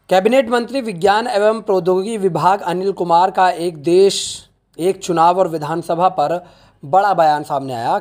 Cabinet मंत्री विज्ञान एवं प्रौद्योगिकी विभाग अनिल कुमार का एक देश एक चुनाव और विधानसभा पर बड़ा बयान सामने आया।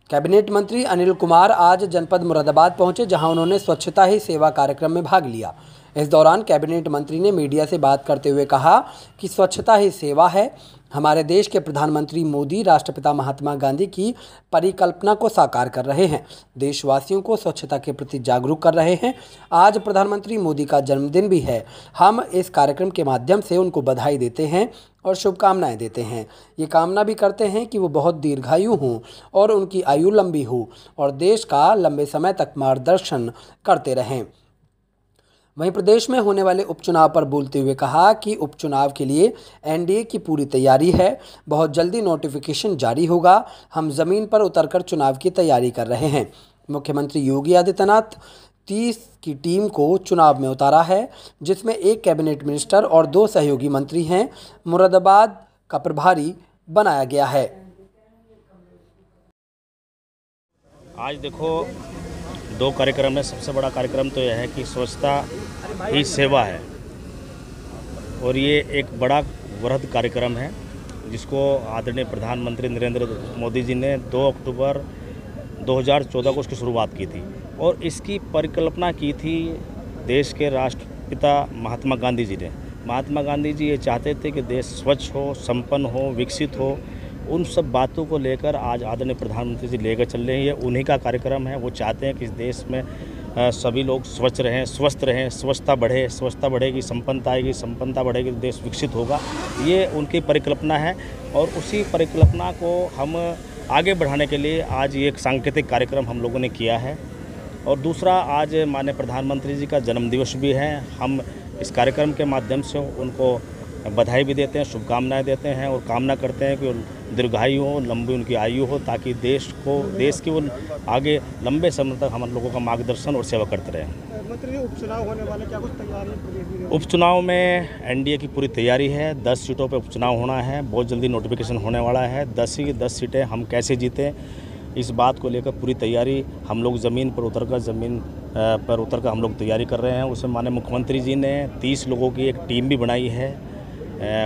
कैबिनेट मंत्री अनिल कुमार आज जनपद मुरादाबाद पहुंचे, जहां उन्होंने स्वच्छता ही सेवा कार्यक्रम में भाग लिया। इस दौरान कैबिनेट मंत्री ने मीडिया से बात करते हुए कहा कि स्वच्छता ही सेवा है। हमारे देश के प्रधानमंत्री मोदी राष्ट्रपिता महात्मा गांधी की परिकल्पना को साकार कर रहे हैं, देशवासियों को स्वच्छता के प्रति जागरूक कर रहे हैं। आज प्रधानमंत्री मोदी का जन्मदिन भी है। हम इस कार्यक्रम के माध्यम से उनको बधाई देते हैं और शुभकामनाएं देते हैं। ये कामना भी करते हैं कि वो बहुत दीर्घायु हों और उनकी आयु लंबी हो और देश का लंबे समय तक मार्गदर्शन करते रहें। वहीं प्रदेश में होने वाले उपचुनाव पर बोलते हुए कहा कि उपचुनाव के लिए एनडीए की पूरी तैयारी है। बहुत जल्दी नोटिफिकेशन जारी होगा। हम ज़मीन पर उतरकर चुनाव की तैयारी कर रहे हैं। मुख्यमंत्री योगी आदित्यनाथ 30 की टीम को चुनाव में उतारा है, जिसमें एक कैबिनेट मिनिस्टर और 2 सहयोगी मंत्री हैं। मुरादाबाद का प्रभारी बनाया गया है। आज देखो 2 कार्यक्रम है। सबसे बड़ा कार्यक्रम तो यह है कि स्वच्छता ही सेवा है और ये एक बड़ा वृहद कार्यक्रम है, जिसको आदरणीय प्रधानमंत्री नरेंद्र मोदी जी ने 2 अक्टूबर 2014 को उसकी शुरुआत की थी और इसकी परिकल्पना की थी देश के राष्ट्रपिता महात्मा गांधी जी ने। महात्मा गांधी जी ये चाहते थे कि देश स्वच्छ हो, संपन्न हो, विकसित हो। उन सब बातों को लेकर आज आदरणीय प्रधानमंत्री जी लेकर चल रहे हैं। ये उन्हीं का कार्यक्रम है। वो चाहते हैं कि इस देश में सभी लोग स्वच्छ रहें, स्वस्थ रहें, स्वच्छता बढ़े, स्वच्छता बढ़ेगी, संपन्नता आएगी, संपन्नता बढ़ेगी तो देश विकसित होगा। ये उनकी परिकल्पना है और उसी परिकल्पना को हम आगे बढ़ाने के लिए आज ये एक सांकेतिक कार्यक्रम हम लोगों ने किया है। और दूसरा, आज माननीय प्रधानमंत्री जी का जन्मदिवस भी है। हम इस कार्यक्रम के माध्यम से उनको बधाई भी देते हैं, शुभकामनाएं देते हैं और कामना करते हैं कि दीर्घायु हो, लंबी उनकी आयु हो, ताकि देश की वो आगे लंबे समय तक हम लोगों का मार्गदर्शन और सेवा करते रहें। मंत्री, उपचुनाव होने वाले, क्या कुछ तैयारी? उपचुनाव में एनडीए की पूरी तैयारी है। 10 सीटों पर उपचुनाव होना है। बहुत जल्दी नोटिफिकेशन होने वाला है। 10 ही 10 सीटें हम कैसे जीतें, इस बात को लेकर पूरी तैयारी हम लोग ज़मीन पर उतरकर हम लोग तैयारी कर रहे हैं। उसमें माननीय मुख्यमंत्री जी ने 30 लोगों की एक टीम भी बनाई है।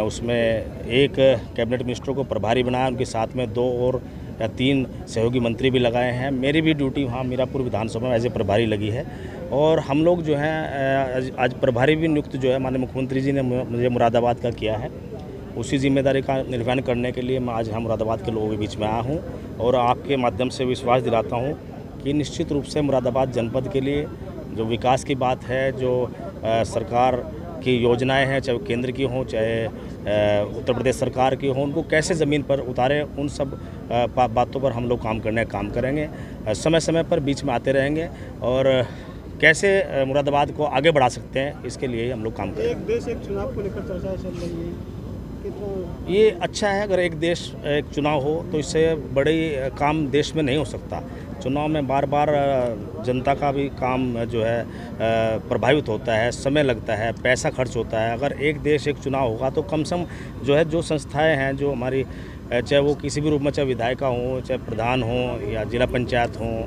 उसमें एक कैबिनेट मिनिस्टर को प्रभारी बनाया, उनके साथ में 2 और या 3 सहयोगी मंत्री भी लगाए हैं। मेरी भी ड्यूटी वहाँ मीरापुर विधानसभा में एज ए प्रभारी लगी है और हम लोग जो हैं आज प्रभारी भी नियुक्त जो है माननीय मुख्यमंत्री जी ने मुझे मुरादाबाद का किया है। उसी जिम्मेदारी का निर्वहन करने के लिए मैं आज यहाँ मुरादाबाद के लोगों के बीच में आया हूँ और आपके माध्यम से विश्वास दिलाता हूँ कि निश्चित रूप से मुरादाबाद जनपद के लिए जो विकास की बात है, जो सरकार की योजनाएं हैं, चाहे वो केंद्र की हों चाहे उत्तर प्रदेश सरकार की हों, उनको कैसे ज़मीन पर उतारें, उन सब बातों पर हम लोग काम करेंगे। समय समय पर बीच में आते रहेंगे और कैसे मुरादाबाद को आगे बढ़ा सकते हैं, इसके लिए हम लोग काम करेंगे। एक देश एक चुनाव को लेकर चर्चा चल रही है, ये अच्छा है। अगर एक देश एक चुनाव हो तो इससे बड़े काम देश में नहीं हो सकता। चुनाव में बार बार जनता का भी काम जो है प्रभावित होता है, समय लगता है, पैसा खर्च होता है। अगर एक देश एक चुनाव होगा तो कम से कम जो है जो संस्थाएं हैं जो हमारी, चाहे वो किसी भी रूप में, चाहे विधायिका हों, चाहे प्रधान हों या जिला पंचायत हों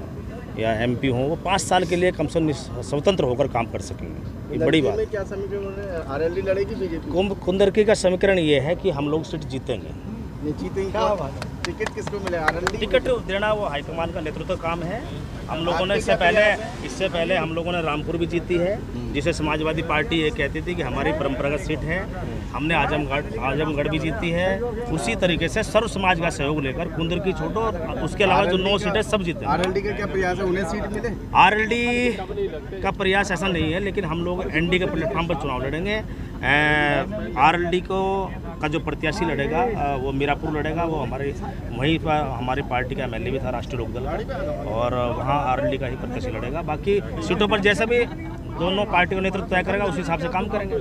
या एमपी हों, वो 5 साल के लिए कम से कम स्वतंत्र होकर काम कर सकेंगे। ये बड़ी बात है। क्या समीकरण आरएलडी लड़ेगी बीजेपी? कुंदरकी का समीकरण ये है कि हम लोग सीट जीतेंगे। जीतेंगे। टिकट किसको मिले? आरएलडी टिकट देना वो हाईकमान का नेतृत्व काम है। हम लोगों ने इससे पहले हम लोगों ने रामपुर भी जीती है, जिसे समाजवादी पार्टी ये कहती थी कि हमारी परंपरागत सीट है। हमने आजमगढ़ भी जीती है। उसी तरीके से सर्व समाज का सहयोग लेकर कुंदरकी छोड़ो, उसके अलावा जो 9 सीटें सब जीते। आरएलडी का क्या प्रयास है, उन्हें सीट मिले? आरएलडी का प्रयास ऐसा नहीं है, लेकिन हम लोग एनडीए के प्लेटफॉर्म पर चुनाव लड़ेंगे। आरएलडी का जो प्रत्याशी लड़ेगा वो मीरापुर लड़ेगा। वो वहीं पर हमारी पार्टी का एमएलए भी था राष्ट्रीय लोकदल का, और वहाँ आरएलडी का ही प्रत्याशी लड़ेगा। बाकी सीटों पर जैसा भी दोनों पार्टियों का नेतृत्व तय करेगा उस हिसाब से काम करेंगे।